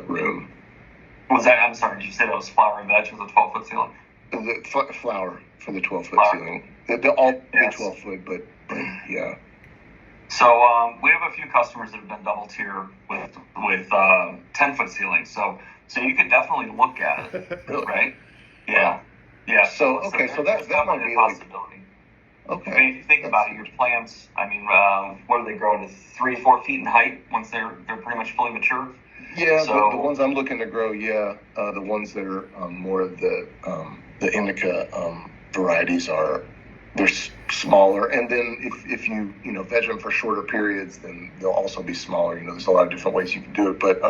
room. Was that, I'm sorry, did you say that was flower and veg with a 12-foot ceiling? The flower for the 12-foot ceiling. All 12-foot, but yeah. So we have a few customers that have done double tier with 10-foot ceilings. So you could definitely look at it, Really? Right? Yeah. Yeah. So that might be a possibility. Okay. I mean, if you think about it, your plants, I mean, what do they grow to 3-4 feet in height once they're pretty much fully mature? Yeah, so, the ones I'm looking to grow, the ones that are more of the indica varieties they're smaller, and then if you veg them for shorter periods, then they'll also be smaller. There's a lot of different ways you can do it, but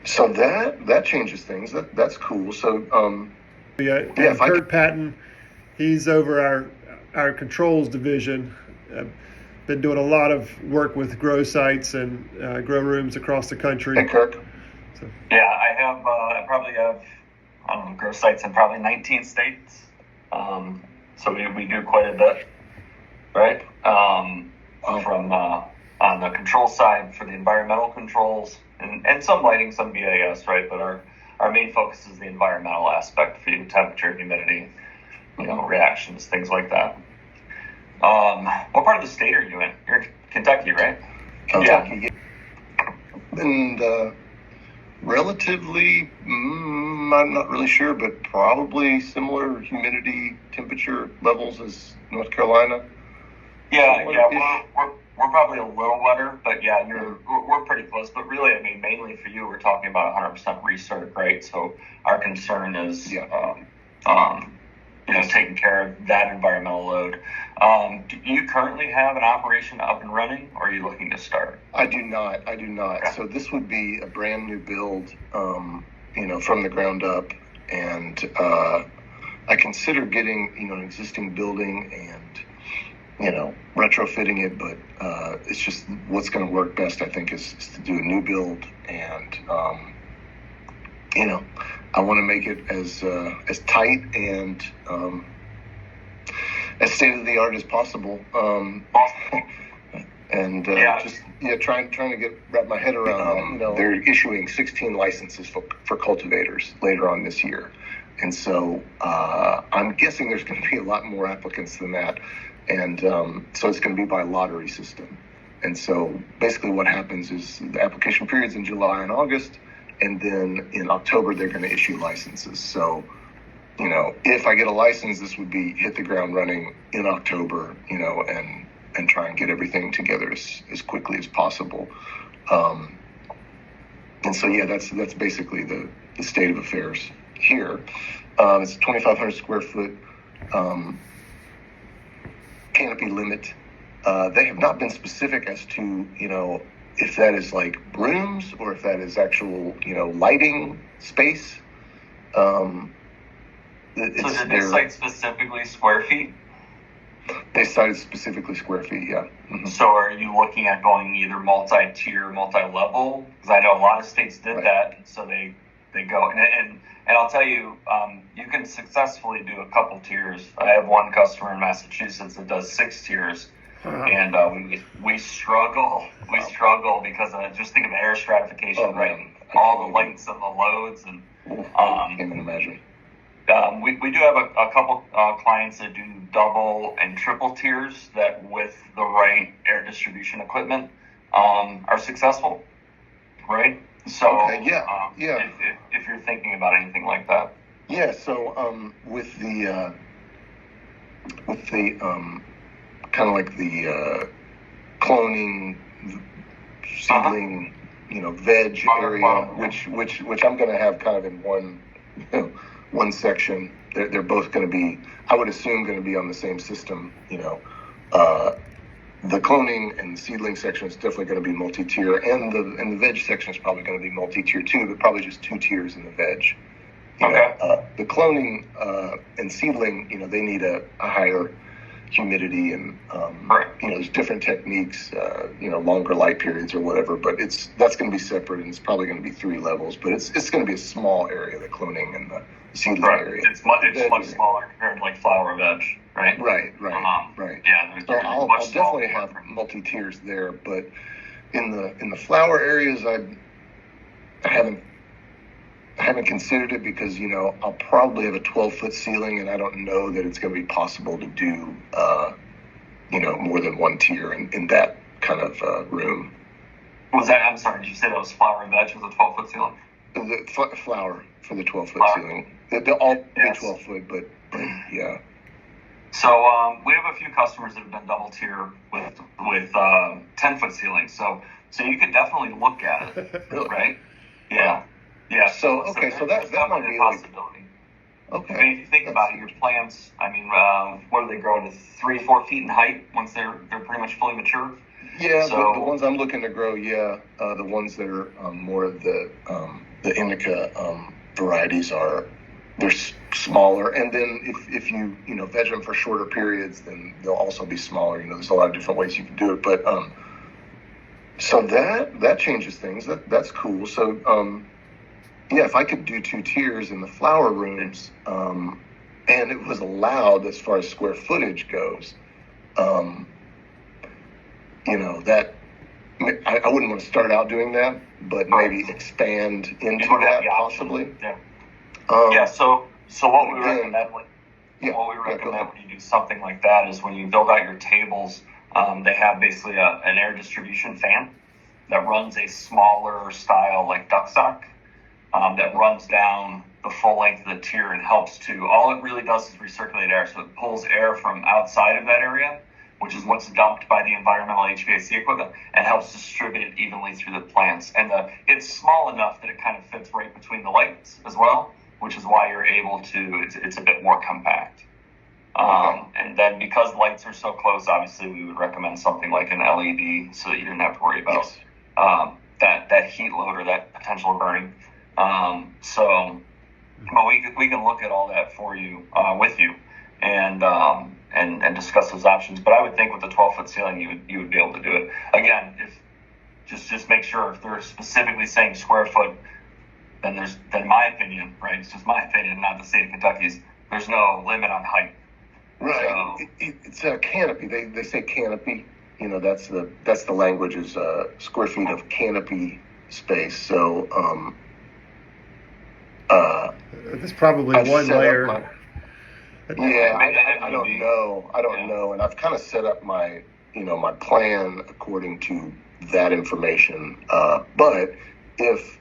so that changes things. That's cool. So Kurt Patton, he's over our controls division. Been doing a lot of work with grow sites and grow rooms across the country. Hey, Kirk. So. Yeah, I probably have grow sites in probably 19 states. So we do quite a bit, right? From on the control side for the environmental controls and some lighting, some BAS, right? But our main focus is the environmental aspect for temperature, humidity, reactions, things like that. What part of the state are you in? You're in Kentucky, right? Kentucky, yeah. And relatively, I'm not really sure, but probably similar humidity, temperature levels as North Carolina. Yeah, we're probably a little wetter, but yeah, we're pretty close. But really, I mean, mainly for you, we're talking about 100% recirc, right? So our concern is, taking care of that environmental load. Do you currently have an operation up and running, or are you looking to start? I do not. Okay. So this would be a brand new build, from the ground up, and I consider getting, an existing building and, retrofitting it, but it's just what's going to work best, I think, is to do a new build, and I want to make it as tight and as state of the art as possible. And trying to wrap my head around that. They're issuing 16 licenses for cultivators later on this year, and so I'm guessing there's going to be a lot more applicants than that, and so it's going to be by lottery system. And so basically, what happens is the application period's in July and August. And then in October, they're going to issue licenses. So, if I get a license, this would be hit the ground running in October, and try and get everything together as quickly as possible. And so, that's basically the state of affairs here. It's a 2,500 square foot canopy limit. They have not been specific as to, if that is like rooms or if that is actual, lighting space. So did they cite specifically square feet? They cited specifically square feet, yeah. Mm-hmm. So are you looking at going either multi-tier, multi-level? Because I know a lot of states did that, so they go. And I'll tell you, you can successfully do a couple tiers. I have one customer in Massachusetts that does 6 tiers. And we struggle because just think of air stratification, right? All the lengths and the loads, and I can't even imagine. We do have a couple clients that do double and triple tiers that, with the right air distribution equipment, are successful, right? So if you're thinking about anything like that, with the kind of like the cloning, seedling, veg area, which I'm going to have kind of in one section. They're both going to be, I would assume, going to be on the same system. The cloning and the seedling section is definitely going to be multi-tier, and the veg section is probably going to be multi-tier too, but probably just 2 tiers in the veg. The cloning and seedling, they need a higher humidity and there's different techniques, longer light periods or whatever, but that's going to be separate, and it's probably going to be 3 levels, but it's going to be a small area, the cloning and the seedling area. It's much smaller compared to like flower veg, right? Right. Yeah, so I'll definitely have multi-tiers there, but in the flower areas, haven't considered it because, I'll probably have a 12-foot ceiling, and I don't know that it's going to be possible to do, more than one tier in that kind of room. Was that, I'm sorry, did you say that was flower and veg with a 12-foot ceiling? The flower for the 12-foot ceiling. They'll all be 12-foot, but yeah. So we have a few customers that have been double tier with 10-foot ceilings. So you could definitely look at it, Really? Right? Yeah. Yeah. So that might be a possibility. Okay. I mean, if you think about it, your plants, I mean, what do they grow to 3-4 feet in height once they're pretty much fully mature? Yeah, so, the ones I'm looking to grow, the ones that are more of the indica varieties they're smaller, and then if you veg them for shorter periods, then they'll also be smaller. There's a lot of different ways you can do it, but so that changes things. That's cool. So if I could do 2 tiers in the flower rooms, and it was allowed as far as square footage goes, that I wouldn't want to start out doing that, but maybe expand into that possibly. Yeah. So what we recommend when you do something like that is when you build out your tables, they have basically an air distribution fan that runs a smaller style like duckstock that runs down the full length of the tier and helps to. All it really does is recirculate air, so it pulls air from outside of that area, which is what's dumped by the environmental HVAC equipment, and helps distribute it evenly through the plants. And it's small enough that it kind of fits right between the lights as well, which is why you're able to, it's a bit more compact. And then because lights are so close, obviously we would recommend something like an LED so that you didn't have to worry about that heat load or that potential burning. But we can look at all that for you, with you, and discuss those options. But I would think with the 12-foot ceiling, you would be able to do it. Again, if just make sure if they're specifically saying square foot, then my opinion, right? It's just my opinion, not the state of Kentucky's. There's no limit on height. Right. So, it's a canopy. They say canopy. That's the language is square feet of canopy space. So there's probably one layer. I don't know. I don't know, and I've kind of set up my my plan according to that information. But if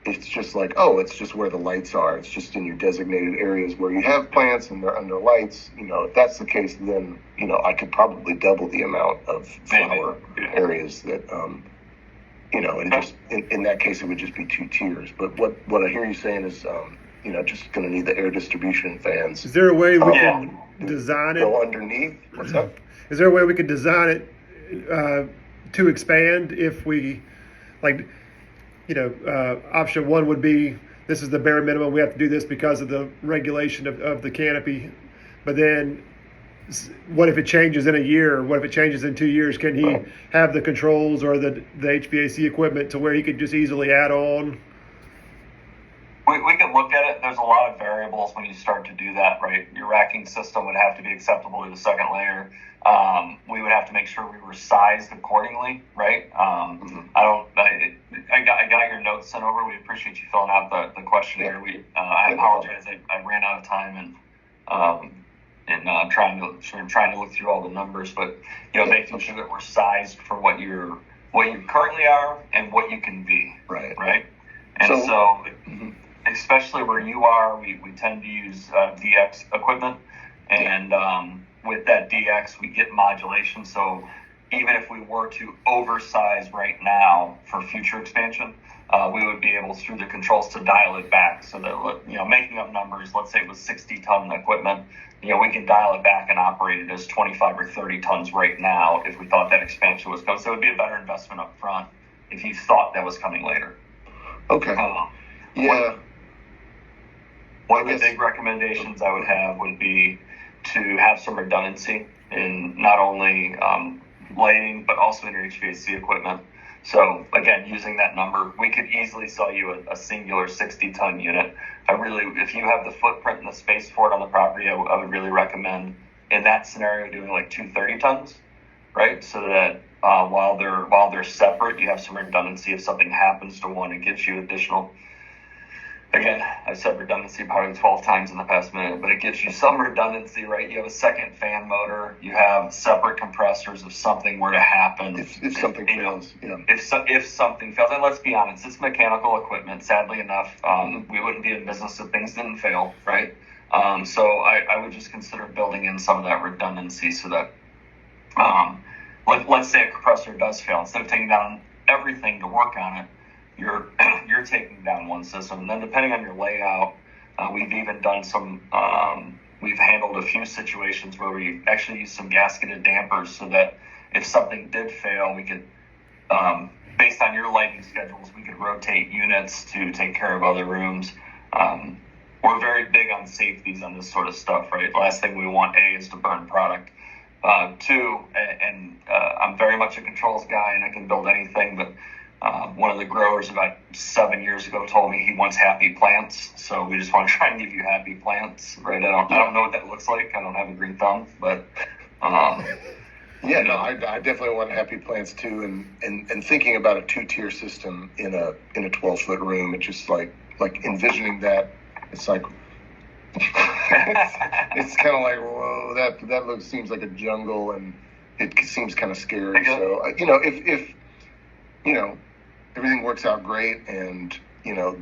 it's just like, it's just where the lights are, it's just in your designated areas where you have plants and they're under lights, if that's the case, then I could probably double the amount of flower areas that and just in that case it would just be 2 tiers. But what I hear you saying is just going to need the air distribution fans. Is there a way we can design it? Go underneath? What's that? Is there a way we could design it to expand if we, option 1 would be, this is the bare minimum, we have to do this because of the regulation of the canopy. But then what if it changes in a year? What if it changes in 2 years? Can he have the controls or the HVAC equipment to where he could just easily add on? We can look at it. There's a lot of variables when you start to do that, right? Your racking system would have to be acceptable to the second layer. We would have to make sure we were sized accordingly, right? I got your notes sent over. We appreciate you filling out the questionnaire. I apologize. I ran out of time and trying to look through all the numbers, but making sure that we're sized for what you currently are and what you can be, right? And so especially where you are, we tend to use DX equipment, and with that DX we get modulation. So even if we were to oversize right now for future expansion, we would be able through the controls to dial it back so that making up numbers, let's say it was 60-ton equipment, we can dial it back and operate it as 25 or 30 tons right now if we thought that expansion was coming. So it would be a better investment up front if you thought that was coming later. Okay. One of the big recommendations I would have would be to have some redundancy in not only lighting, but also in your HVAC equipment. So again, using that number, we could easily sell you a singular 60-ton unit. If you have the footprint and the space for it on the property, I would really recommend in that scenario doing like 2 30-tons, right? So that while they're separate, you have some redundancy. If something happens to one, it gives you additional again, I've said redundancy probably 12 times in the past minute, but it gives you some redundancy, right? You have a second fan motor, you have separate compressors if something were to happen. If something fails, yeah. If something fails, and let's be honest, it's mechanical equipment. Sadly enough, we wouldn't be in business if things didn't fail, right? So I would just consider building in some of that redundancy so that, let's say a compressor does fail. Instead of taking down everything to work on it, you're taking down one system. And then depending on your layout, we've even done we've handled a few situations where we actually use some gasketed dampers so that if something did fail, we could, based on your lighting schedules, we could rotate units to take care of other rooms. We're very big on safeties on this sort of stuff, right? The last thing we want, A, is to burn product. Two, and I'm very much a controls guy and I can build anything, but one of the growers about 7 years ago told me he wants happy plants, so we just want to try and give you happy plants, right? I don't know what that looks like. I don't have a green thumb, but yeah, no, I definitely want happy plants too. And thinking about a 2-tier system in a 12-foot room, it's just like envisioning that. It's like it's kind of like, whoa, that seems like a jungle, and it seems kind of scary. So if everything works out great, and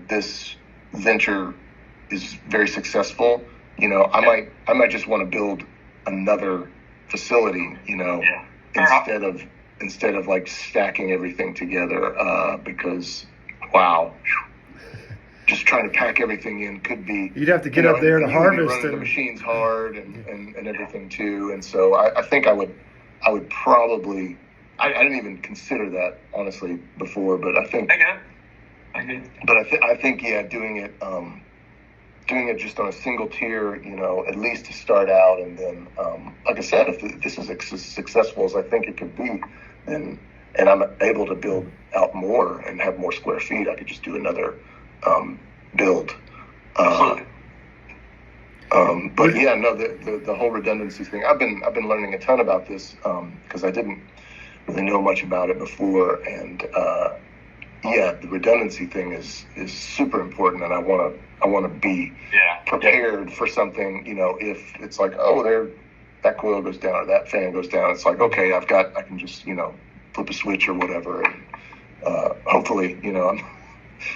this venture is very successful, I might just want to build another facility, instead of like stacking everything together, because wow, just trying to pack everything in could be. You'd have to get up there to harvest, and the machine's hard and everything too. And so I think I would probably. I didn't even consider that honestly before, but I think. I get. But I think doing it just on a single tier, at least to start out, and then like I said, if this is as successful as I think it could be, then and I'm able to build out more and have more square feet, I could just do another build. But yeah, no, the whole redundancy thing. I've been learning a ton about this because I didn't really know much about it before, and the redundancy thing is super important, and I want to be prepared for something. If it's like, that coil goes down or that fan goes down, it's like, okay, I can just flip a switch or whatever, and hopefully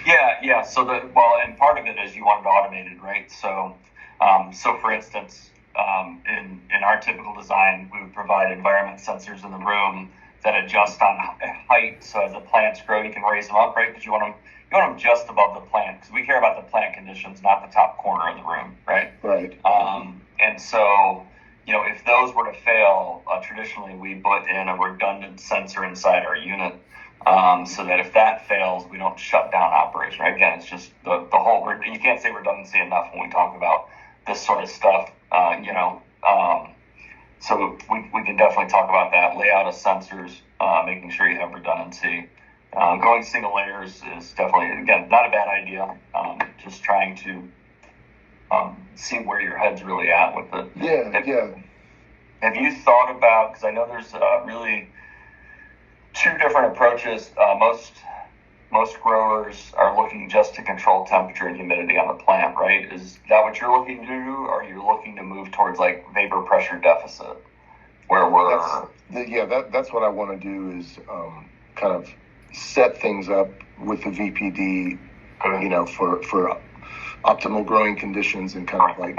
Yeah. So and part of it is you want it automated, right? So for instance, in our typical design, we would provide environment sensors in the room that adjust on height. So as the plants grow, you can raise them up, right? Because you want them just above the plant, because we care about the plant conditions, not the top corner of the room, right? Right. And so, if those were to fail, traditionally we put in a redundant sensor inside our unit. So that if that fails, we don't shut down operation. Right? Again, it's just the whole. You can't say redundancy enough when we talk about this sort of stuff. So we can definitely talk about that layout of sensors, making sure you have redundancy. Going single layers is definitely, again, not a bad idea. Just trying to see where your head's really at with it. Yeah. Have you thought about? Because I know there's really two different approaches. Most growers are looking just to control temperature and humidity on the plant, right? Is that what you're looking to do, or are you looking to move towards like vapor pressure deficit, where we're? That's what I want to do is kind of set things up with the VPD, for optimal growing conditions, and kind of like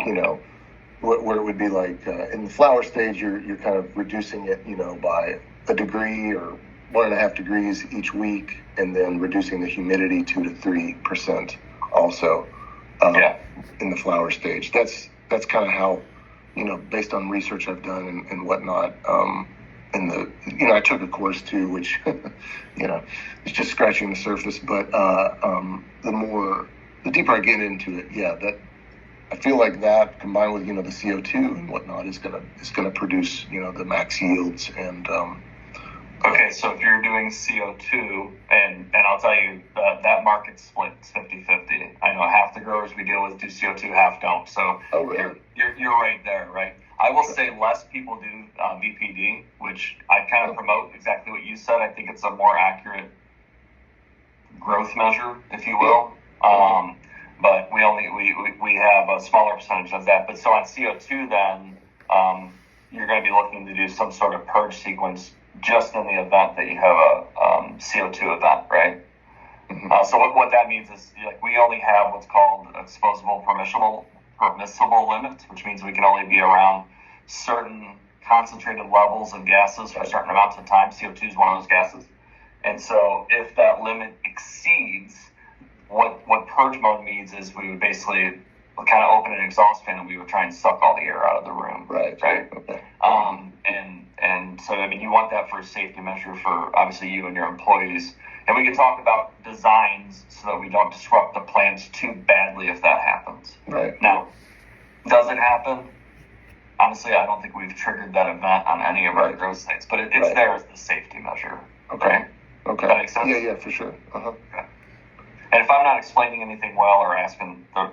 where it would be like in the flower stage, you're kind of reducing it, by a degree or 1.5 degrees each week, and then reducing the humidity 2 to 3% also in the flower stage. That's kind of how, based on research I've done and whatnot. I took a course too, which it's just scratching the surface. But the deeper I get into it, that I feel like that combined with the CO2 and whatnot is gonna produce the max yields. And okay, so if you're doing CO2, and I'll tell you that market split is 50-50. I know half the growers we deal with do CO2, half don't. So really? You're right there, right? I will say less people do VPD, which I kind of promote exactly what you said. I think it's a more accurate growth measure, if you will. but we have a smaller percentage of that. But so on CO2 then, you're going to be looking to do some sort of purge sequence just in the event that you have a CO2 event, right? Mm-hmm. So what that means is we only have what's called exposable permissible limits, which means we can only be around certain concentrated levels of gases for certain amounts of time. CO2 is one of those gases. And so if that limit exceeds, what purge mode means is we would basically kind of open an exhaust fan and we would try and suck all the air out of the room. Right. Okay. And so, I mean, you want that for a safety measure for obviously you and your employees. And we can talk about designs so that we don't disrupt the plants too badly if that happens. Right. Now, does it happen? Honestly, I don't think we've triggered that event on any of our growth sites, but it's there as the safety measure. Okay. Right? Okay. That makes sense? Yeah, for sure. Uh-huh. Okay. And if I'm not explaining anything well or asking, by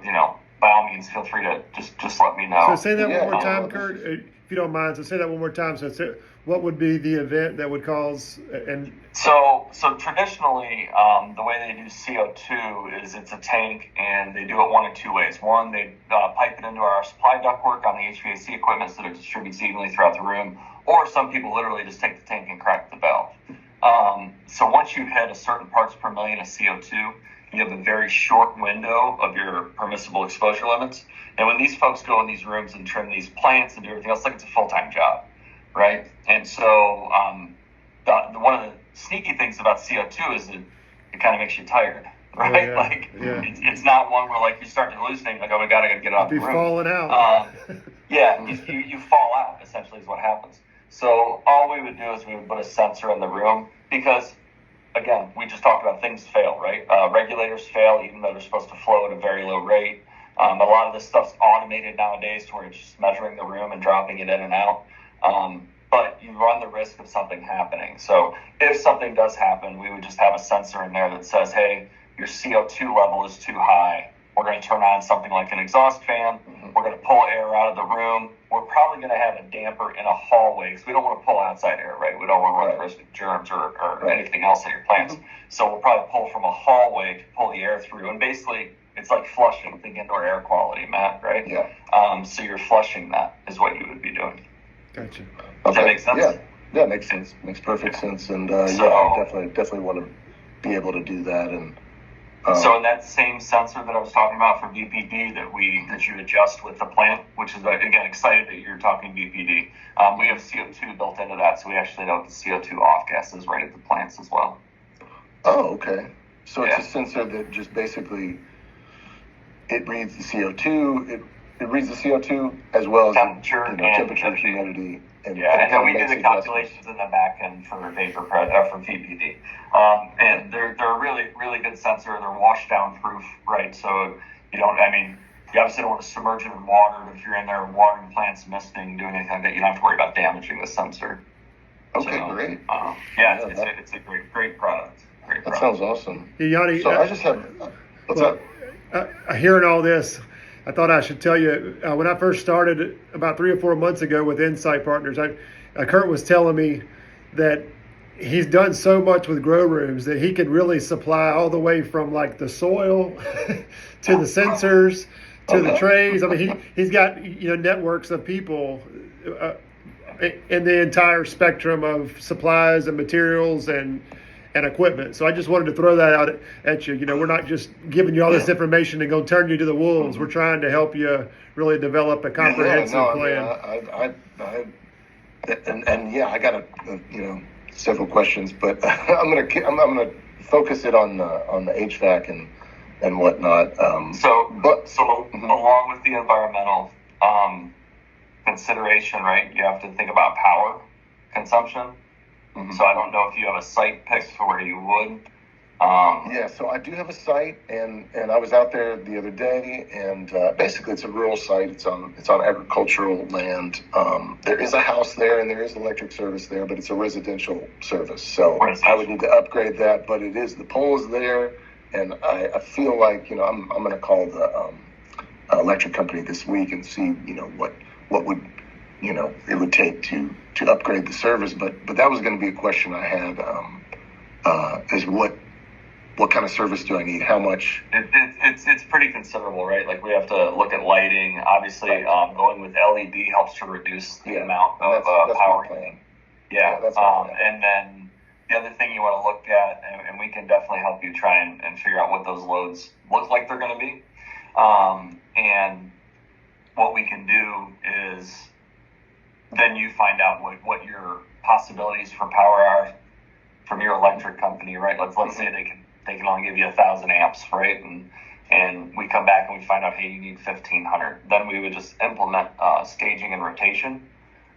all means, feel free to just let me know. So say that one more time, Kurt, if you don't mind. So say that one more time. So what would be the event that would cause and So traditionally, the way they do CO2 is it's a tank, and they do it one of two ways. One, they pipe it into our supply ductwork on the HVAC equipment so that it distributes evenly throughout the room, or some people literally just take the tank and crack the valve. So once you hit a certain parts per million of CO2, you have a very short window of your permissible exposure limits. And when these folks go in these rooms and trim these plants and do everything else, like it's a full-time job, right? And so one of the sneaky things about CO2 is that it kind of makes you tired, right? It's not one where you start to hallucinate, oh, we gotta get out of the room. Falling out. You fall out, essentially, is what happens. So all we would do is we would put a sensor in the room because, again, we just talked about things fail, right? Regulators fail even though they're supposed to flow at a very low rate. A lot of this stuff's automated nowadays to where it's just measuring the room and dropping it in and out. But you run the risk of something happening. So if something does happen, we would just have a sensor in there that says, hey, your CO2 level is too high. We're going to turn on something like an exhaust fan. Mm-hmm. We're going to pull air out of the room. We're probably going to have a damper in a hallway because we don't want to pull outside air, right? We don't want to run the risk of germs or anything else in your plants. Mm-hmm. So we'll probably pull from a hallway to pull the air through. And basically, it's like flushing the indoor air quality, Matt, right? Yeah. So you're flushing that is what you would be doing. Gotcha. Does that make sense? Yeah, makes sense. Makes perfect sense. And I definitely want to be able to do that. And so in that same sensor that I was talking about for VPD that you adjust with the plant, which is again excited that you're talking VPD. We have CO2 built into that, so we actually know the CO2 off gases right at the plants as well. Oh, okay. So it's a sensor that just basically it reads the CO2. It reads the CO2 as well as temperature, temperature, humidity. And then we do the calculations in the back end for vapor for VPD. And they're a really, really good sensor. They're wash down proof, right? So you obviously don't want to submerge it in water. If you're in there watering plants, misting, doing anything like that, you don't have to worry about damaging the sensor. Okay, great. It's a great product. That sounds awesome. Hey, Yanni, so I just have, what's up? Hearing all this, I thought I should tell you, when I first started about 3 or 4 months ago with Insight Partners, Kurt was telling me that he's done so much with grow rooms that he can really supply all the way from like the soil to the sensors to the trays. I mean, he's got networks of people in the entire spectrum of supplies and materials and equipment. So I just wanted to throw that out at you. We're not just giving you all this information and go turn you to the wolves. We're trying to help you really develop a comprehensive plan. I got several questions, but I'm gonna focus it on the HVAC and whatnot. Along with the environmental consideration, right? You have to think about power consumption. Mm-hmm. So I don't know if you have a site picked for where you would. So I do have a site, and I was out there the other day, and basically it's a rural site. It's on agricultural land. There is a house there, and there is electric service there, but it's a residential service. So I would need to upgrade that, but the pole is there, and I feel like I'm going to call the electric company this week and see what would it would take to upgrade the service, but that was going to be a question I had, is what what kind of service do I need? How much? It's pretty considerable, right? Like we have to look at lighting. Obviously, going with LED helps to reduce the amount of power. Yeah. And then the other thing you want to look at, and we can definitely help you try and figure out what those loads look like they're going to be. And what we can do is then you find out what your possibilities for power are from your electric company, right? Let's say they can only give you 1,000 amps, right? And we come back and we find out, hey, you need 1,500. Then we would just implement staging and rotation,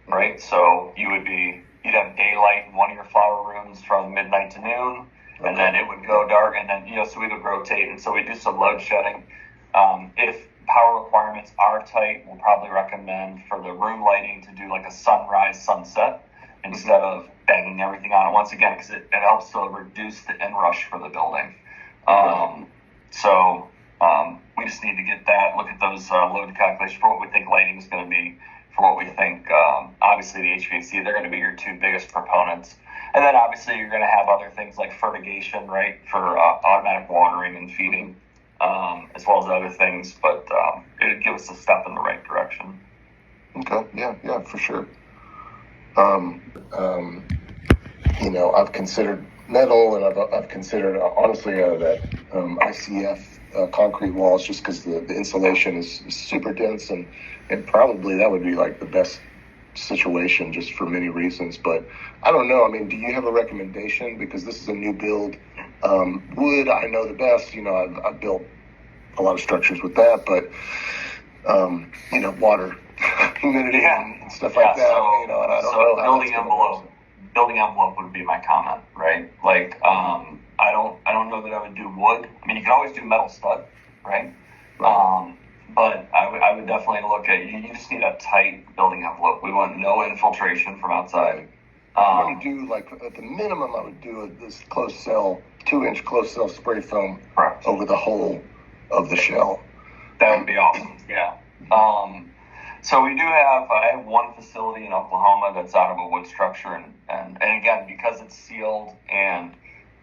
right? So you'd have daylight in one of your flower rooms from midnight to noon, and then it would go dark, and then so we would rotate, and so we do some load shedding. If power requirements are tight, we'll probably recommend for the room lighting to do like a sunrise sunset instead of banging everything on it once again, because it helps to reduce the inrush for the building. So we just need to get that, look at those load calculations for what we think lighting is going to be, for what we think, obviously the HVAC, they're going to be your two biggest proponents. And then obviously you're going to have other things like fertigation, right, for automatic watering and feeding, as well as other things, but it would give us a step in the right direction. Okay, yeah, for sure. I've considered metal, and I've considered honestly that ICF concrete walls, just because the insulation is super dense, and probably that would be like the best situation just for many reasons. But I don't know. I mean, do you have a recommendation? Because this is a new build. Wood, I know the best. I've built a lot of structures with that, but water, humidity, and stuff like that. So, and I don't know. Building envelope would be my comment, right? Like, I don't know that I would do wood. I mean, you can always do metal stud, right? But I would definitely look at, you just need a tight building envelope. We want no infiltration from outside. I would do, like, at the minimum, I would do this closed cell, 2-inch closed cell spray foam over the whole of the shell. That would be awesome, yeah. So I have one facility in Oklahoma that's out of a wood structure, and again, because it's sealed and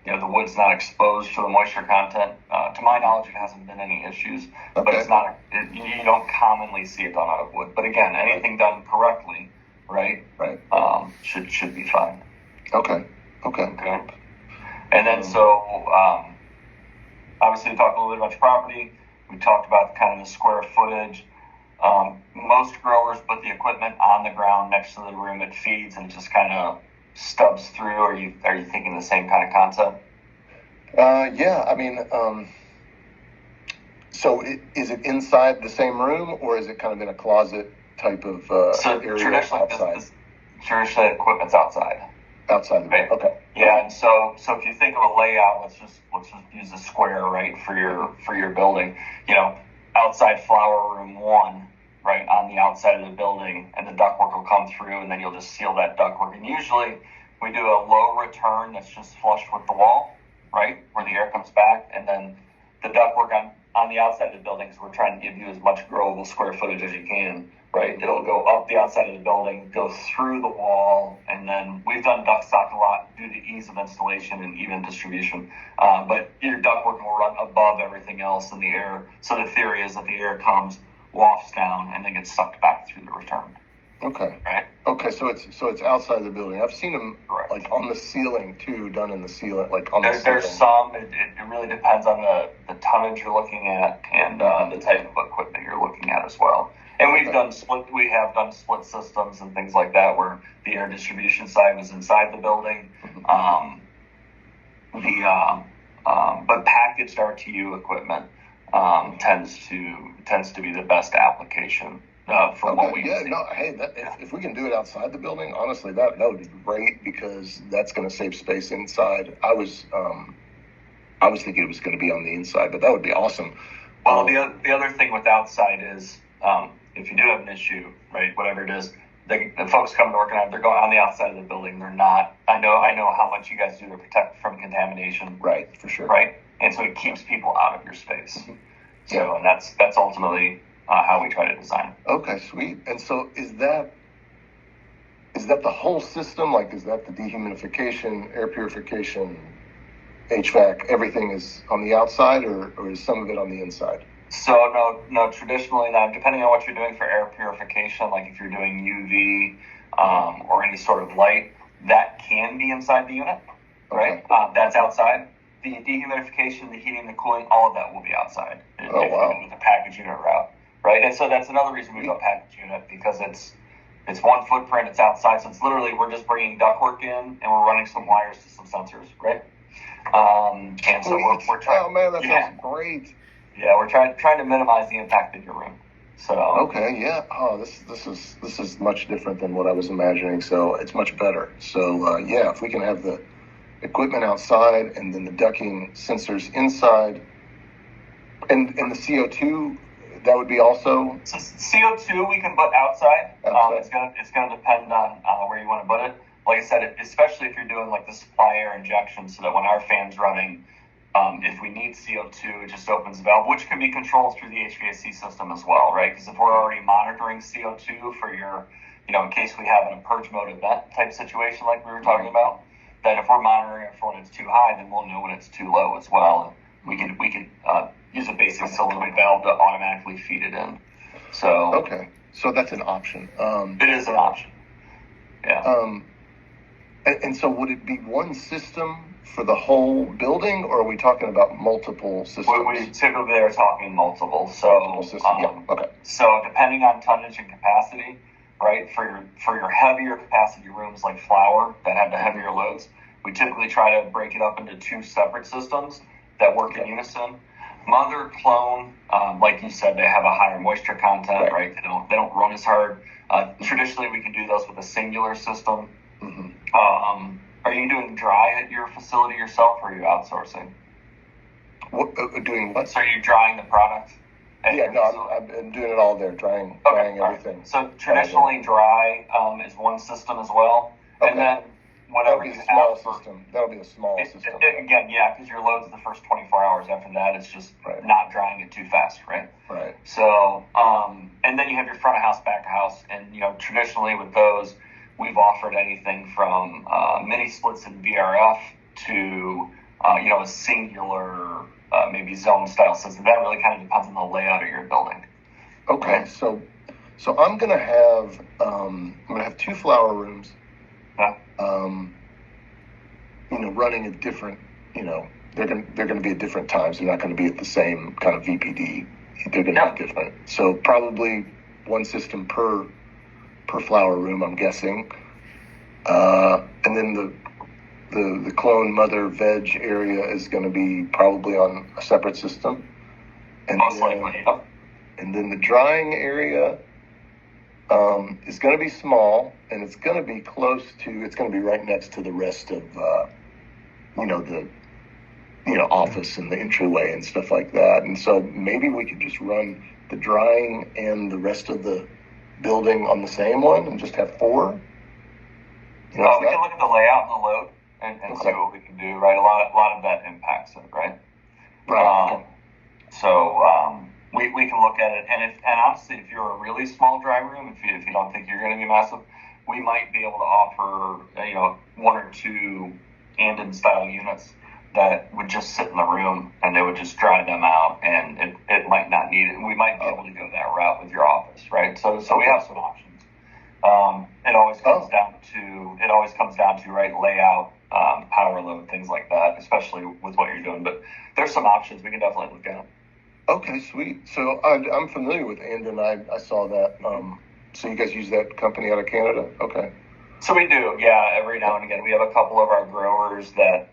the wood's not exposed to the moisture content, to my knowledge, it hasn't been any issues. Okay. But it's not. You don't commonly see it done out of wood. But again, anything done correctly, right? Should be fine. Okay. And then obviously we talked a little bit about your property. We talked about kind of the square footage. Most growers put the equipment on the ground next to the room it feeds, and it just kind of stubs through. Are you thinking the same kind of concept? Yeah. I mean, so is it inside the same room, or is it kind of in a closet type of area outside? Traditionally, equipment's outside. Outside, right? Okay. Yeah, and so if you think of a layout, let's just use a square, right, for your building. Outside flower room 1, right, on the outside of the building, and the ductwork will come through, and then you'll just seal that ductwork. And usually we do a low return that's just flush with the wall, right, where the air comes back, and then the ductwork on the outside of the building, because we're trying to give you as much growable square footage as you can, right? It'll go up the outside of the building, go through the wall, and then we've done duct stock a lot due to ease of installation and even distribution. But your ductwork will run above everything else in the air. So the theory is that the air comes, wafts down, and then gets sucked back through the return. Okay. Right. Okay. So it's outside the building. I've seen them like on the ceiling too, done in the ceiling, like on the ceiling. There's some. It really depends on the tonnage you're looking at and the type of equipment you're looking at as well. And we have done split systems and things like that where the air distribution side was inside the building. But packaged RTU equipment tends to be the best application for what we see. If we can do it outside the building, honestly, that would be great, because that's going to save space inside. I was thinking it was going to be on the inside, but that would be awesome. Well, the other thing with outside is, if you do have an issue, right, whatever it is, the folks come to work on it, they're going on the outside of the building. They're not. I know how much you guys do to protect from contamination. Right, for sure. Right, and so it keeps people out of your space. So, and that's ultimately how we try to design it. Okay, sweet. And so is that the whole system? Like, is that the dehumidification, air purification, HVAC, everything is on the outside, or is some of it on the inside? So no. Traditionally, now depending on what you're doing for air purification, like if you're doing UV or any sort of light, that can be inside the unit, right? Okay. That's outside. The dehumidification, the heating, the cooling, all of that will be outside. Oh, wow. With the package unit route, right? And so that's another reason we go package unit, because it's one footprint, it's outside, so it's literally we're just bringing ductwork in and we're running some wires to some sensors, right? And so we're trying. Oh man, that sounds great. Yeah, we're trying to minimize the impact of your room. So okay, yeah. Oh, this is much different than what I was imagining. So it's much better. So yeah, if we can have the equipment outside and then the ducking sensors inside, and the CO2, that would be also. So CO2 we can put outside. It's gonna depend on where you want to put it. Like I said, especially if you're doing like the supply air injection, so that when our fan's running, if we need CO2, it just opens the valve, which can be controlled through the HVAC system as well, right? Because if we're already monitoring CO2 for your, in case we have a purge mode event type situation like we were talking about, then if we're monitoring it for when it's too high, then we'll know when it's too low as well. We can use a basic solenoid valve to automatically feed it in. So okay, so that's an option. It is an option. Yeah. And so would it be one system for the whole building, or are we talking about multiple systems? We typically are talking multiple. So okay. So depending on tonnage and capacity, right? For your heavier capacity rooms like flower that have the heavier loads, we typically try to break it up into two separate systems that work in unison. Mother, clone, like you said, they have a higher moisture content, right? They don't run as hard. Traditionally, we can do those with a singular system. Mm-hmm. Are you doing dry at your facility yourself, or are you outsourcing? Doing what? So are you drying the product? Yeah, no, I'm doing it all there, drying everything. Right. So traditionally, dry is one system as well, and then whatever you have system. That'll be a small system. Again, yeah, because your load's the first 24 hours. After that, it's just not drying it too fast, right? Right. So, and then you have your front of house, back of house, and traditionally with those, we've offered anything from mini splits in VRF to a singular maybe zone style system. That really kind of depends on the layout of your building. Okay, right? So I'm gonna have two flower rooms. Yeah. Running at different. They're gonna be at different times. They're not gonna be at the same kind of VPD. They're gonna be different. So probably one system per flower room, I'm guessing. And then the clone mother veg area is going to be probably on a separate system. And most likely, yeah. And then the drying area is going to be small, and it's going to be it's going to be right next to the rest of, the office and the entryway and stuff like that. And so maybe we could just run the drying and the rest of the building on the same one and just have four. We can look at the layout and the load and see what we can do. Right, a lot of that impacts it. Right. Right. So we can look at it, and honestly, if you're a really small dry room, if you don't think you're going to be massive, we might be able to offer one or two Andon style units that would just sit in the room and they would just dry them out, and it might not need it. We might be able to go that route with your office, right? So we have some options. It always comes down to right layout, power load, things like that, especially with what you're doing. But there's some options we can definitely look at. Okay, sweet. So I'm familiar with Andon. I saw that. So you guys use that company out of Canada? Okay. So we do, yeah. Every now and again, we have a couple of our growers that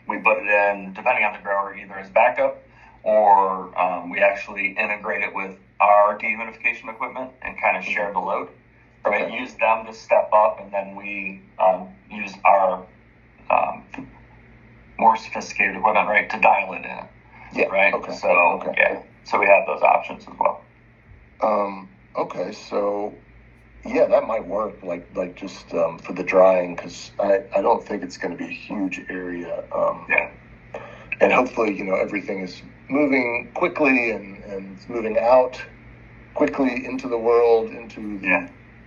we put it in, depending on the grower, either as backup or we actually integrate it with our dehumidification equipment and kind of share the load. Right? Okay. Use them to step up, and then we use our more sophisticated equipment, right, to dial it in. Yeah. Right. Okay. So yeah. So we have those options as well. Okay. So yeah, that might work. Like just for the drying, because I don't think it's going to be a huge area. Yeah. And hopefully, everything is moving quickly and it's moving out quickly into the world, into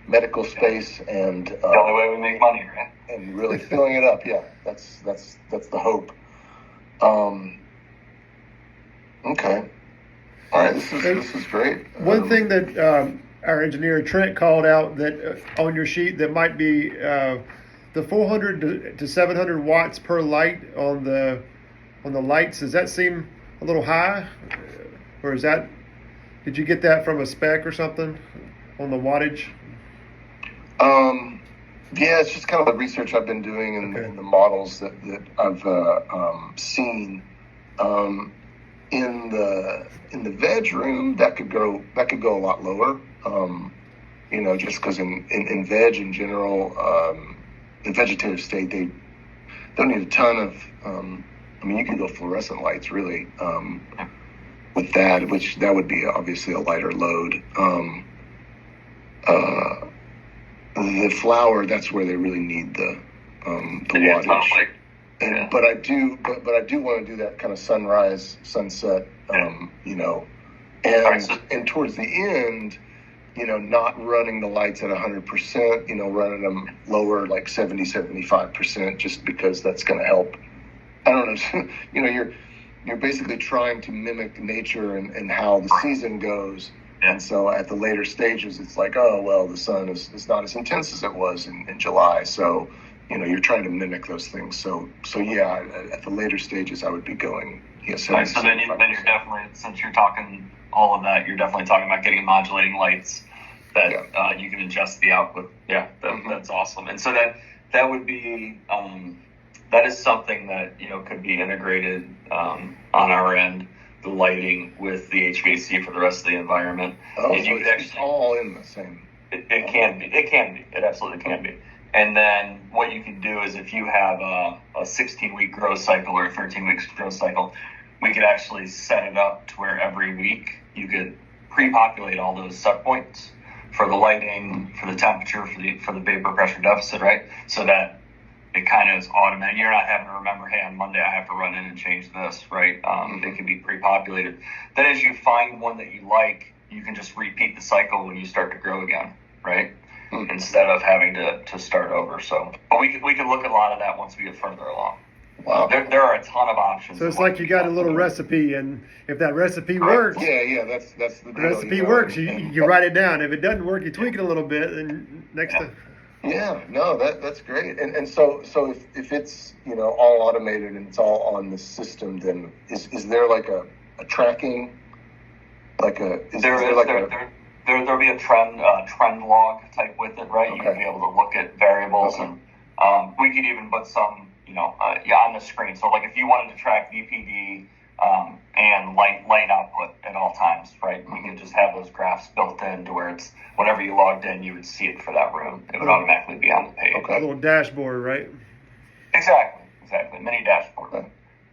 medical space and the only way we make money, right? And really filling it up. Yeah, that's the hope. Okay. All right, this is great. One thing that our engineer Trent called out that on your sheet that might be the 400 to 700 watts per light on the lights. Does that seem a little high, or is that? Did you get that from a spec or something on the wattage? Yeah, it's just kind of the research I've been doing and the models that I've seen. In the veg room, that could go a lot lower. Just because in veg in general, in vegetative state, they don't need a ton of. You can go fluorescent lights really with that, which that would be obviously a lighter load. The flower, that's where they really need the wattage. But I do want to do that kind of sunrise, sunset, and towards the end, not running the lights at 100%, running them lower, like 70, 75%, just because that's going to help. I don't know, you're basically trying to mimic nature and how the season goes. And so at the later stages, it's like, oh, well, the sun is not as intense as it was in July. So, you're trying to mimic those things. So yeah, at the later stages, I would be going. Yes. Right, so then you're definitely, since you're talking all of that, you're definitely talking about getting modulating lights that you can adjust the output. Yeah, that's awesome. And so that would be that is something that could be integrated on our end, the lighting with the HVAC for the rest of the environment. Oh, and so it's all in the same. It can be. It absolutely can be. And then what you can do is if you have a 16-week growth cycle or a 13-week growth cycle, we could actually set it up to where every week you could pre-populate all those set points for the lighting, for the temperature, for the vapor pressure deficit, right? So that it kind of is automatic. You're not having to remember, hey, on Monday I have to run in and change this, right? They can be pre-populated. Then as you find one that you like, you can just repeat the cycle when you start to grow again, right? Instead of having to start over. So, but we can look at a lot of that once we get further along. Wow. There are a ton of options. So it's like you got a little recipe, and if that recipe works, that's the deal. Recipe works, you write it down. If it doesn't work, you tweak it a little bit, and next time. Yeah, no, that's great. And so if it's all automated and it's all on the system, then is there like a tracking, There'll be a trend log type with it, right? Okay. You'll be able to look at variables, and we could even put some, on the screen. So, like if you wanted to track VPD and light output at all times, right? We could just have those graphs built in to where it's whenever you logged in, you would see it for that room. It would automatically be on the page. Okay. A little dashboard, right? Exactly. Mini dashboard. Okay.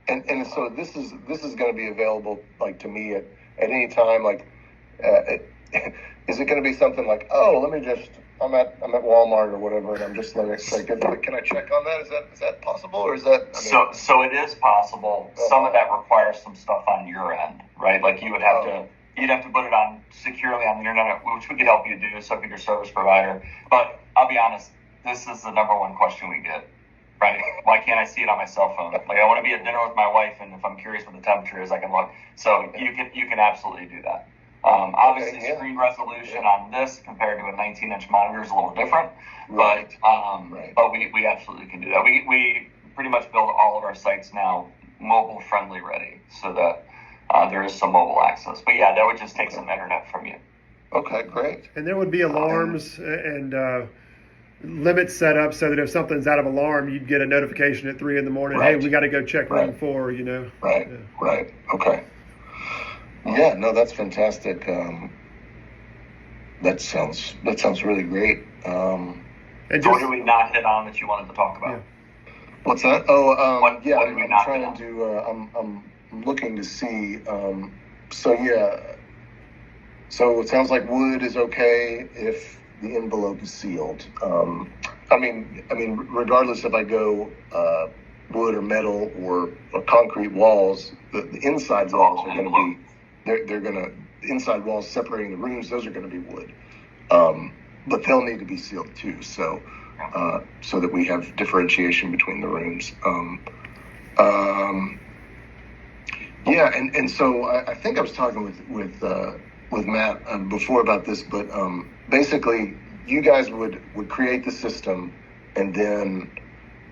And so this is going to be available like to me at any time, like. Is it going to be something like, oh, let me just, I'm at Walmart or whatever, and I'm just like, can I check on that? Is that possible, or is that? So it is possible. Some of that requires some stuff on your end, right? Like you'd have to put it on securely on the internet, which we could help you do. So could your service provider. But I'll be honest, this is the number one question we get, right? Why can't I see it on my cell phone? Like I want to be at dinner with my wife, and if I'm curious what the temperature is, I can look. So you can absolutely do that. Obviously, screen resolution on this compared to a 19-inch monitor is a little different, but we absolutely can do that. We pretty much build all of our sites now mobile friendly ready, so that there is some mobile access. But yeah, that would just take some internet from you. Okay, great. And there would be alarms and limits set up so that if something's out of alarm, you'd get a notification at 3 a.m. Hey, we got to go check room 4. Right. Okay. Yeah, no, that's fantastic. That sounds really great. And what did we not hit on that you wanted to talk about? Yeah. What's that? Oh, what did we not hit on? I'm looking to see. So it sounds like wood is okay if the envelope is sealed. I mean, regardless if I go wood or metal or concrete walls, the inside walls are going to be. They're going to inside walls separating the rooms. Those are going to be wood. but they'll need to be sealed too. So, so that we have differentiation between the rooms. Yeah, and so I think I was talking with Matt before about this, but basically you guys would create the system, and then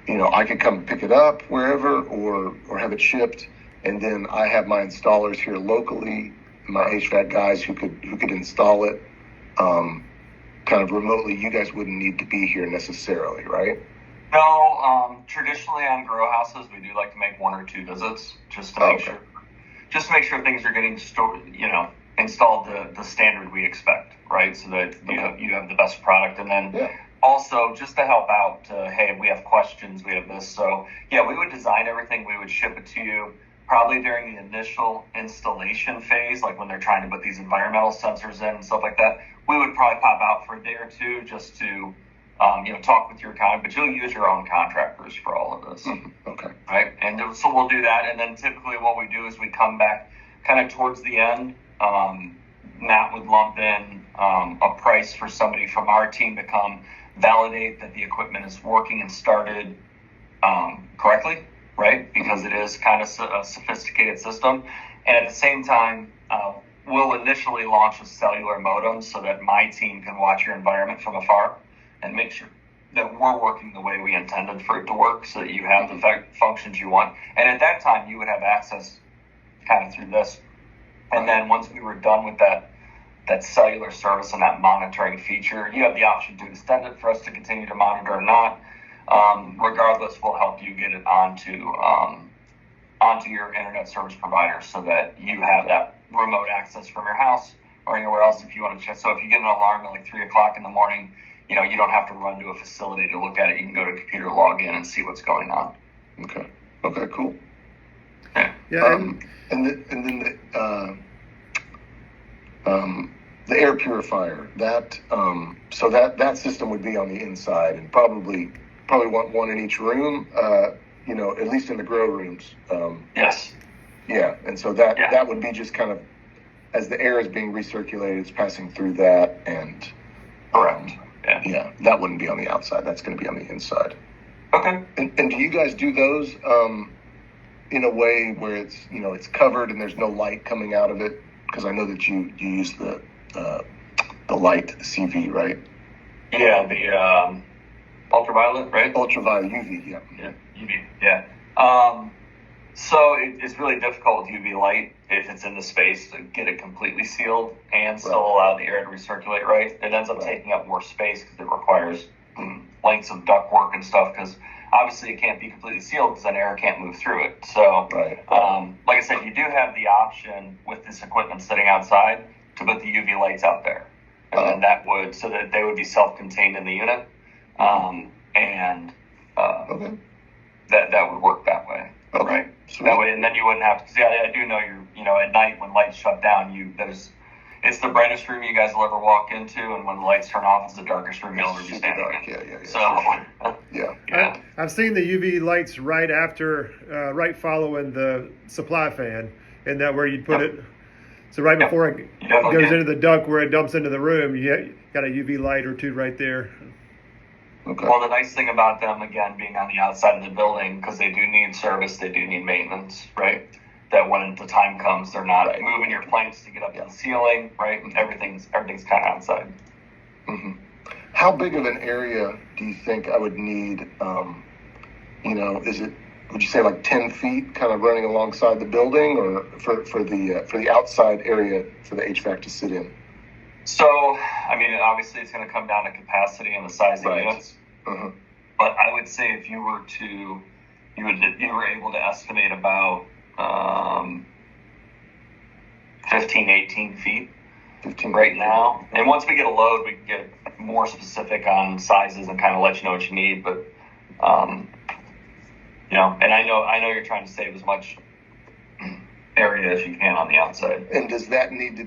I could come pick it up wherever or have it shipped, and then I have my installers here locally, my HVAC guys who could install it kind of remotely. You guys wouldn't need to be here necessarily, right? No, traditionally on grow houses we do like to make 1 or 2 visits just to make sure things are getting installed the standard we expect, right? So that you have the best product, and then also just to help out, hey, we have questions, we have this. So yeah, we would design everything, we would ship it to you probably during the initial installation phase, like when they're trying to put these environmental sensors in and stuff like that. We would probably pop out for a day or 2 just to talk with your accountant, but you'll use your own contractors for all of this. Okay. Right. And so we'll do that. And then typically what we do is we come back kind of towards the end. Matt would lump in a price for somebody from our team to come validate that the equipment is working and started correctly, right? Because it is kind of a sophisticated system. And at the same time, we'll initially launch a cellular modem so that my team can watch your environment from afar and make sure that we're working the way we intended for it to work, so that you have the functions you want. And at that time, you would have access kind of through this. And then once we were done with that cellular service and that monitoring feature, you have the option to extend it for us to continue to monitor or not. Regardless, we'll help you get it onto your internet service provider so that you have that remote access from your house or anywhere else if you want to check. So if you get an alarm at like 3 o'clock in the morning, you don't have to run to a facility to look at it. You can go to a computer, log in, and see what's going on. Okay, cool. Yeah. And then the air purifier, that system would be on the inside, and probably want one in each room, at least in the grow rooms. Yes. Yeah, and so that would be just kind of, as the air is being recirculated, it's passing through that, and correct. Yeah, that wouldn't be on the outside. That's going to be on the inside. Okay. And do you guys do those in a way where it's covered and there's no light coming out of it? Because I know that you use the light, the CV, right? Yeah, the ultraviolet, right? Ultraviolet UV, yeah. Yeah, UV, yeah. So it's really difficult with UV light if it's in the space to get it completely sealed and still allow the air to recirculate, right? It ends up taking up more space because it requires lengths of ductwork and stuff, because obviously it can't be completely sealed because then air can't move through it. So, like I said, you do have the option with this equipment sitting outside to put the UV lights out there. And then so that they would be self-contained in the unit. That would work that way. Okay. Right. So that way, and then you wouldn't have to. Cause I do know at night when lights shut down, it's the brightest room you guys will ever walk into, and when the lights turn off, it's the darkest room you'll ever be standing in. Yeah. So, yeah. I've seen the UV lights right following the supply fan, and that where you'd put it. So right before it goes into the duct where it dumps into the room, you got a UV light or 2 right there. Okay. Well, the nice thing about them, again, being on the outside of the building, because they do need service, they do need maintenance, right? That when the time comes, they're not moving your planks to get up to the ceiling, right? And everything's kind of outside. Mm-hmm. How big of an area do you think I would need? Would you say like 10 feet, kind of running alongside the building, or for the outside area for the HVAC to sit in? So, I mean, obviously it's going to come down to capacity and the size of units. Uh-huh. But I would say if you were able to estimate about 15, 18 feet 15 right now. And once we get a load, we can get more specific on sizes and kind of let you know what you need. But, and I know you're trying to save as much area as you can on the outside. And does that need to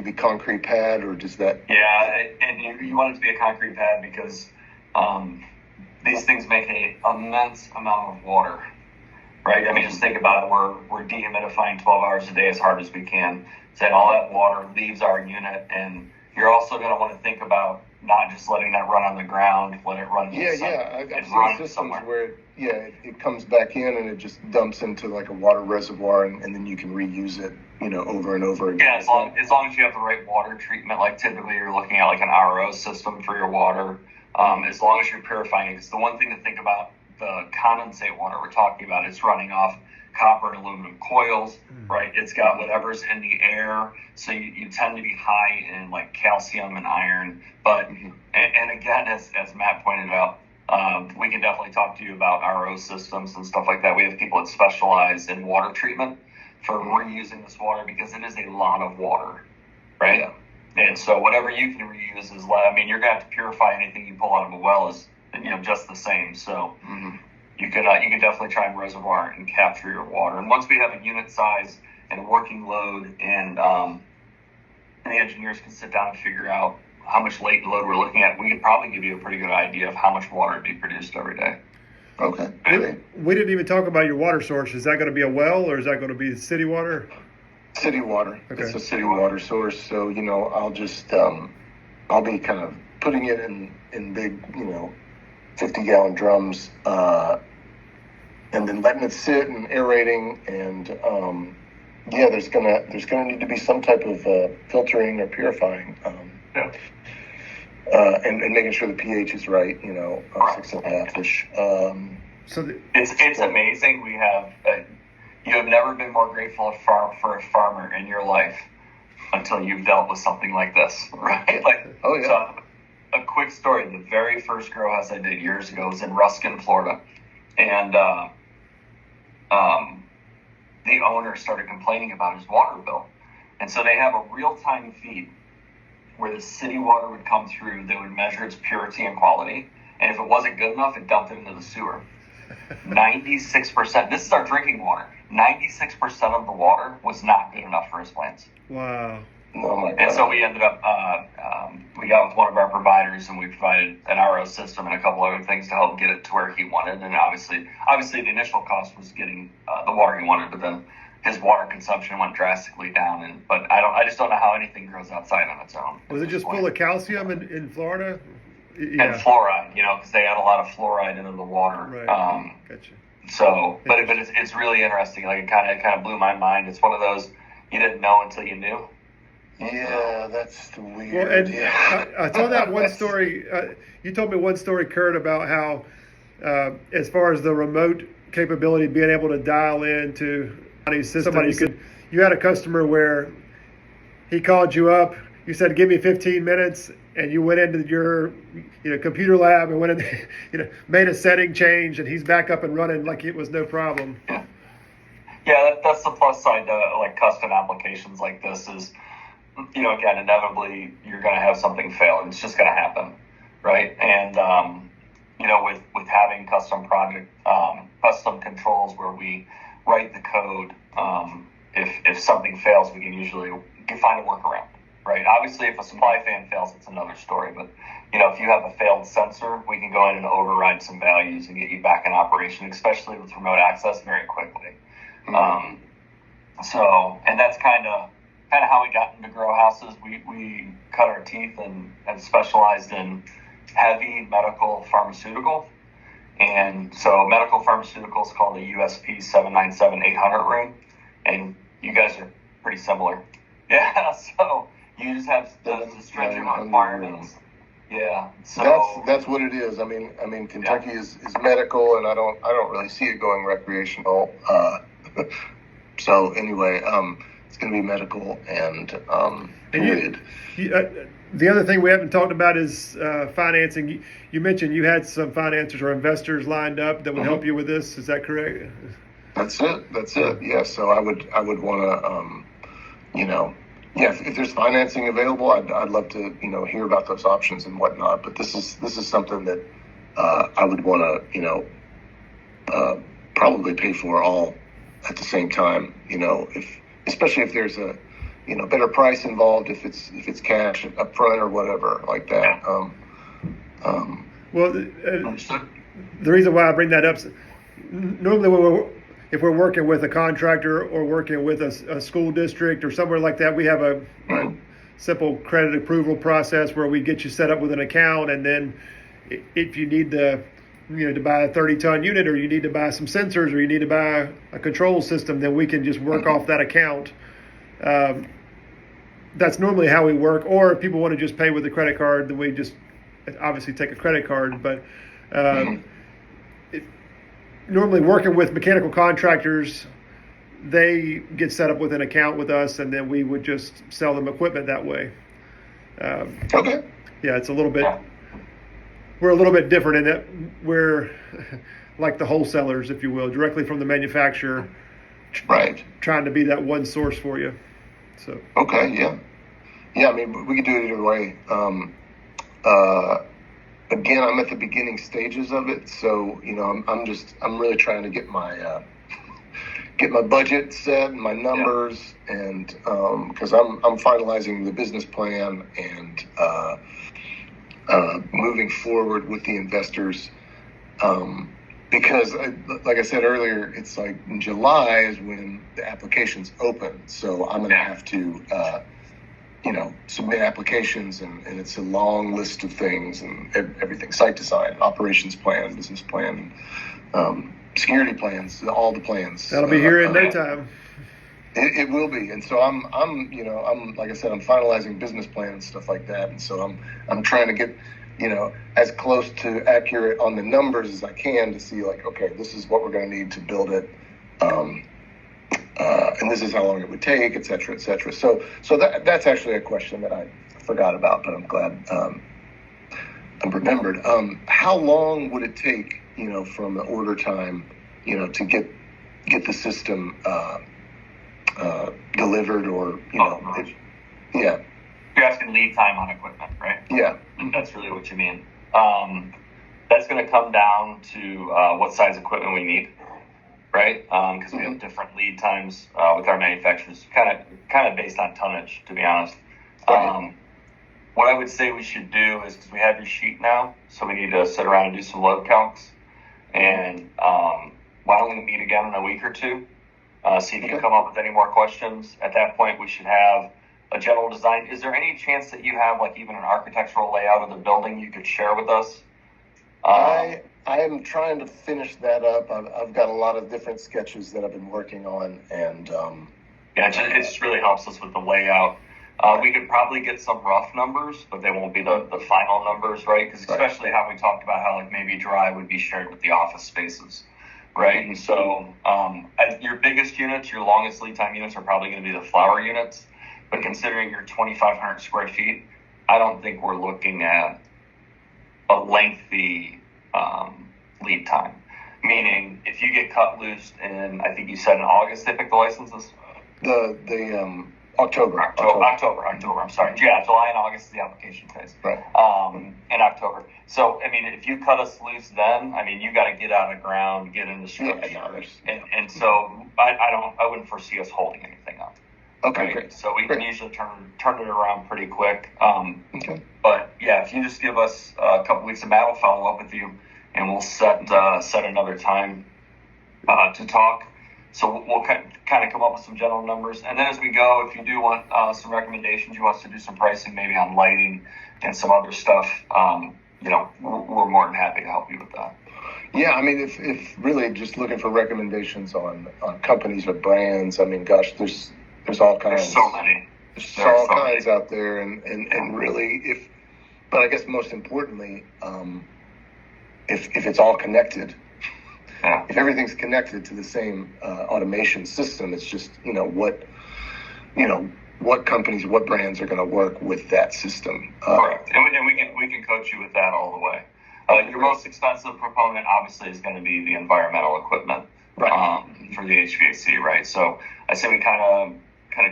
be concrete pad, or does that? Yeah, and you want it to be a concrete pad because these things make an immense amount of water, right? I mean, just think about it. We're dehumidifying 12 hours a day as hard as we can. So all that water leaves our unit and you're also going to want to think about not just letting that run on the ground, let it run. I've seen systems where it comes back in and it just dumps into like a water reservoir, and then you can reuse it, over and over again. Yeah, as long as you have the right water treatment, like typically you're looking at like an RO system for your water. As long as you're purifying it, because the one thing to think about, the condensate water we're talking about, it's running off copper and aluminum coils, right? It's got whatever's in the air, so you tend to be high in like calcium and iron. But and again, as Matt pointed out, we can definitely talk to you about RO systems and stuff like that. We have people that specialize in water treatment for reusing this water, because it is a lot of water, right? Yeah. And so whatever you can reuse is, you're gonna have to purify anything you pull out of a well is, just the same. So you can definitely try and reservoir and capture your water. And once we have a unit size and a working load, and the engineers can sit down and figure out how much latent load we're looking at, we could probably give you a pretty good idea of how much water would be produced every day. Okay. We didn't even talk about your water source. Is that going to be a well, or is that going to be city water? City water. Okay. It's a city water source. So, I'll just, I'll be kind of putting it in big, 50-gallon drums, and then letting it sit and aerating, and there's gonna need to be some type of filtering or purifying, and making sure the pH is right, 6.5-ish. It's amazing. We have you have never been more grateful for a farmer in your life until you've dealt with something like this, right? So, a quick story. The very first grow house I did years ago was in Ruskin, Florida. And the owner started complaining about his water bill. And so they have a real-time feed where the city water would come through. They would measure its purity and quality. And if it wasn't good enough, it dumped it into the sewer. 96%, this is our drinking water, 96% of the water was not good enough for his plants. Wow. Oh my God. And so we ended up, we got with one of our providers, and we provided an RO system and a couple other things to help get it to where he wanted. And obviously the initial cost was getting the water he wanted, but then his water consumption went drastically down. But I just don't know how anything grows outside on its own. Was it just full of calcium in Florida? Yeah. And fluoride, because they add a lot of fluoride into the water. Right. Gotcha. So, but it's really interesting. Like, it kind of blew my mind. It's one of those you didn't know until you knew. Yeah, that's weird. Well, and I told that one story. You told me one story, Kurt, about how, as far as the remote capability, being able to dial into somebody's system, you had a customer where he called you up. You said, "Give me 15 minutes," and you went into your, computer lab and went in, made a setting change, and he's back up and running like it was no problem. Yeah, that's the plus side to like custom applications like this is, again, inevitably you're going to have something fail, and it's just going to happen, right? And with having custom controls where we write the code, if something fails, we can find a workaround. Right. Obviously, if a supply fan fails, it's another story. But, if you have a failed sensor, we can go in and override some values and get you back in operation, especially with remote access, very quickly. And that's kind of how we got into grow houses. We cut our teeth and specialized in heavy medical pharmaceutical. And so medical pharmaceuticals called the USP 797-800 ring. And you guys are pretty similar. Yeah, so you just have the stringent requirements. Yeah, so that's what it is. I mean, Kentucky is medical, and I don't really see it going recreational. So anyway, it's going to be medical and period. The other thing we haven't talked about is financing. You mentioned you had some financiers or investors lined up that would help you with this. Is that correct? That's it. Yeah. So I would want to, if there's financing available, I'd love to, hear about those options and whatnot. But this is something that I would want to, probably pay for all at the same time. Especially if there's a, better price involved, if it's cash up front or whatever like that. The reason why I bring that up, normally if we're working with a contractor or working with a school district or somewhere like that, we have simple credit approval process where we get you set up with an account, and then if you need to buy a 30-ton unit, or you need to buy some sensors, or you need to buy a control system, then we can just work off that account. That's normally how we work. Or if people want to just pay with a credit card, then we just obviously take a credit card. But normally working with mechanical contractors, they get set up with an account with us, and then we would just sell them equipment that way. Okay. Yeah, it's a little bit. We're a little bit different in that we're like the wholesalers, if you will, directly from the manufacturer. Right. Trying to be that one source for you. So. Okay. Yeah. Yeah. I mean, we could do it either way. Again, I'm at the beginning stages of it, so I'm really trying to get my budget set and my numbers, and because I'm finalizing the business plan and moving forward with the investors, because like I said earlier, it's like in July is when the applications open, so I'm going to have to submit applications, and it's a long list of things and everything: site design, operations plan, business plan, security plans, all the plans. That'll be here in no time. It will be, and so I'm like I said, I'm finalizing business plans and stuff like that, and so I'm trying to get as close to accurate on the numbers as I can to see, like, okay, this is what we're going to need to build it, and this is how long it would take, et cetera, et cetera. So that's actually a question that I forgot about, but I'm glad I remembered. How long would it take, from the order time, to get the system delivered, or yeah. You're asking lead time on equipment, right? Yeah. That's really what you mean. That's going to come down to what size equipment we need, right? Because we have different lead times with our manufacturers, kind of based on tonnage, to be honest. What I would say we should do is, because we have your sheet now, so we need to sit around and do some load counts. And why don't we meet again in a week or two? See if you can come up with any more questions. At that point, we should have a general design. Is there any chance that you have, like, even an architectural layout of the building you could share with us? I am trying to finish that up. I've got a lot of different sketches that I've been working on, and it just really helps us with the layout. We could probably get some rough numbers, but they won't be the final numbers, right? Because especially how we talked about how, like, maybe dry would be shared with the office spaces, right? And so your biggest units, your longest lead time units are probably going to be the flower units. But considering you're 2,500 square feet, I don't think we're looking at a lengthy lead time. Meaning, if you get cut loose in, I think you said in August, they pick the licenses? The October. I'm sorry. Yeah, July and August is the application phase. Right. In October. So, I mean, if you cut us loose then, I mean, you got to get out of the ground, get into structure. And so I wouldn't foresee us holding anything up. Okay, right? great. So we can usually turn it around pretty quick. Okay. But yeah, if you just give us a couple weeks, Matt will follow up with you, and we'll set another time to talk. So we'll kind of come up with some general numbers, and then as we go, if you do want some recommendations, you want us to do some pricing, maybe on lighting and some other stuff, we're more than happy to help you with that. Yeah, I mean, if really just looking for recommendations on companies or brands, I mean, gosh, there's all kinds. There's so many. There's all kinds out there, and really, but I guess most importantly, if it's all connected, if everything's connected to the same automation system, it's just what companies, what brands are going to work with that system. Correct, and we can coach you with that all the way. Your most expensive proponent, obviously, is going to be the environmental equipment, right, for the HVAC, right? So I say we kind of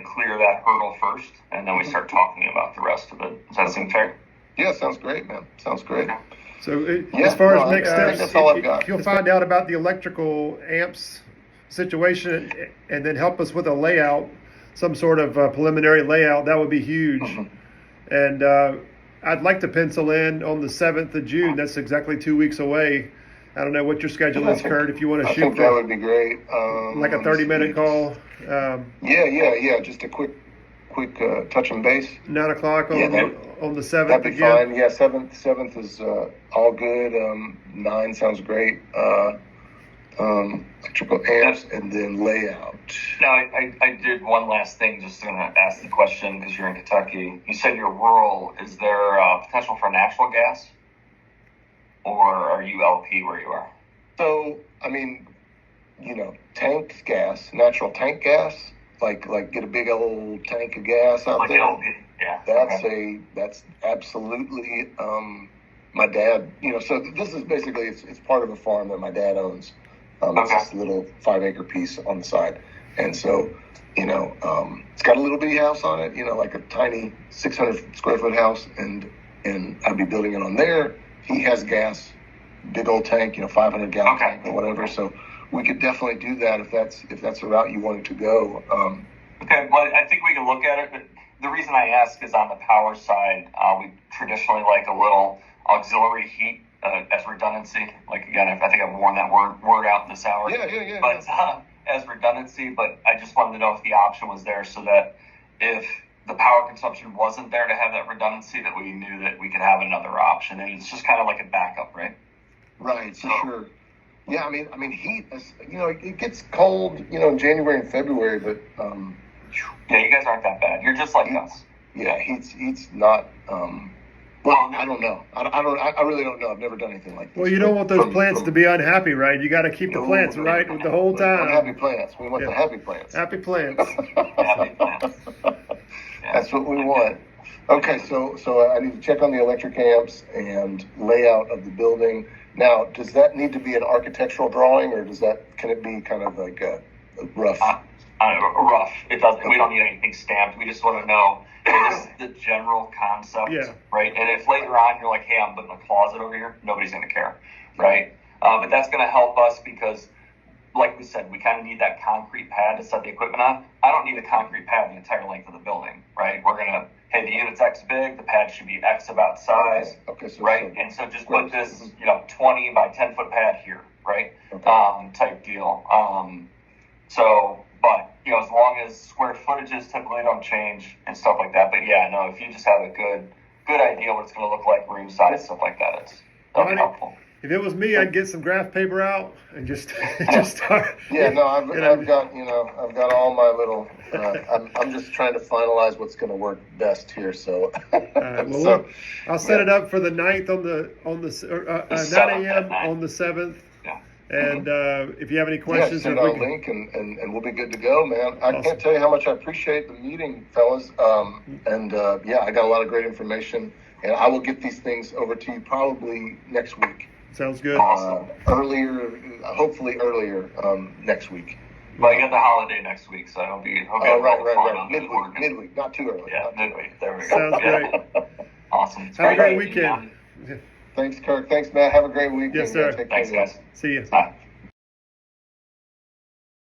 clear that hurdle first, and then we start talking about the rest of it. Does that seem fair? Yeah, sounds great, man. Sounds great. Okay. So as far as next steps, that's all I've got. You'll find out about the electrical amps situation, and then help us with a layout, some sort of preliminary layout. That would be huge. Mm-hmm. And I'd like to pencil in on the 7th of June. That's exactly 2 weeks away. I don't know what your schedule is, Kurt, if you want to shoot. I think that would be great. Like a 30-minute call. Yeah. Just a quick quick touch and base? 9 o'clock on on the 7th That'd be again. fine. Yeah, seventh is all good. 9 sounds great. Electrical amps and then layout. Now, I did one last thing, just going to ask the question because you're in Kentucky. You said you're rural. Is there potential for natural gas? Or are you LP where you are? So, I mean, tank gas, natural tank gas, like get a big old tank of gas out like there. LP, yeah. That's absolutely, my dad, so this is basically, it's part of a farm that my dad owns. It's this little 5-acre piece on the side. And so, it's got a little bitty house on it, like a tiny 600 square foot house. And I'd be building it on there. He has gas, big old tank, 500 gallon tank or whatever. So we could definitely do that if that's the route you wanted to go. Okay, well, I think we can look at it. But the reason I ask is on the power side, we traditionally like a little auxiliary heat as redundancy. Like, again, I think I've worn that word out in this hour. Yeah. But as redundancy, but I just wanted to know if the option was there so that if the power consumption wasn't there to have that redundancy, that we knew that we could have another option. And it's just kind of like a backup, right? Right, for sure. Yeah, I mean, heat is, it gets cold, in January and February, but yeah, you guys aren't that bad. You're just like us. Yeah, heat's not. Well, I don't know. I really don't know. I've never done anything like this. Well, you don't want those plants to be unhappy, right? You got to keep the plants right the whole time. Happy plants. We want the happy plants. Happy plants. Happy plants. That's what we want. Okay, so I need to check on the electric amps and layout of the building. Now, does that need to be an architectural drawing, or can it be kind of like a rough? Rough. It doesn't. Okay. We don't need anything stamped. We just want to know is the general concept, right? And if later on you're like, hey, I'm putting a closet over here, nobody's going to care, right? But that's going to help us because, like we said, we kind of need that concrete pad to set the equipment on. I don't need a concrete pad the entire length of the building, right? We're going to, hey, the unit's X big, the pad should be X about size, right? And so just put this, 20 by 10 foot pad here, right? Type deal. But as long as square footages typically don't change and stuff like that. But yeah, no, if you just have a good idea what it's going to look like, room size, stuff like that, that'll be helpful. If it was me, I'd get some graph paper out and just start. Yeah, no, I've got all my little. I'm just trying to finalize what's going to work best here. So, look, I'll set it up for the 9th on the 9 a.m. on the 7th. And if you have any questions, send out a link and we'll be good to go, man. I can't tell you how much I appreciate the meeting, fellas. I got a lot of great information, and I will get these things over to you probably next week. Sounds good. Hopefully earlier next week. But you got the holiday next week, so he'll be right. Midweek, not too early. Yeah, midweek. There we go. Sounds great. Awesome. Have a great weekend. Thanks, Kirk. Thanks, Matt. Have a great weekend. Yes, sir. Thanks, guys. See you. Bye.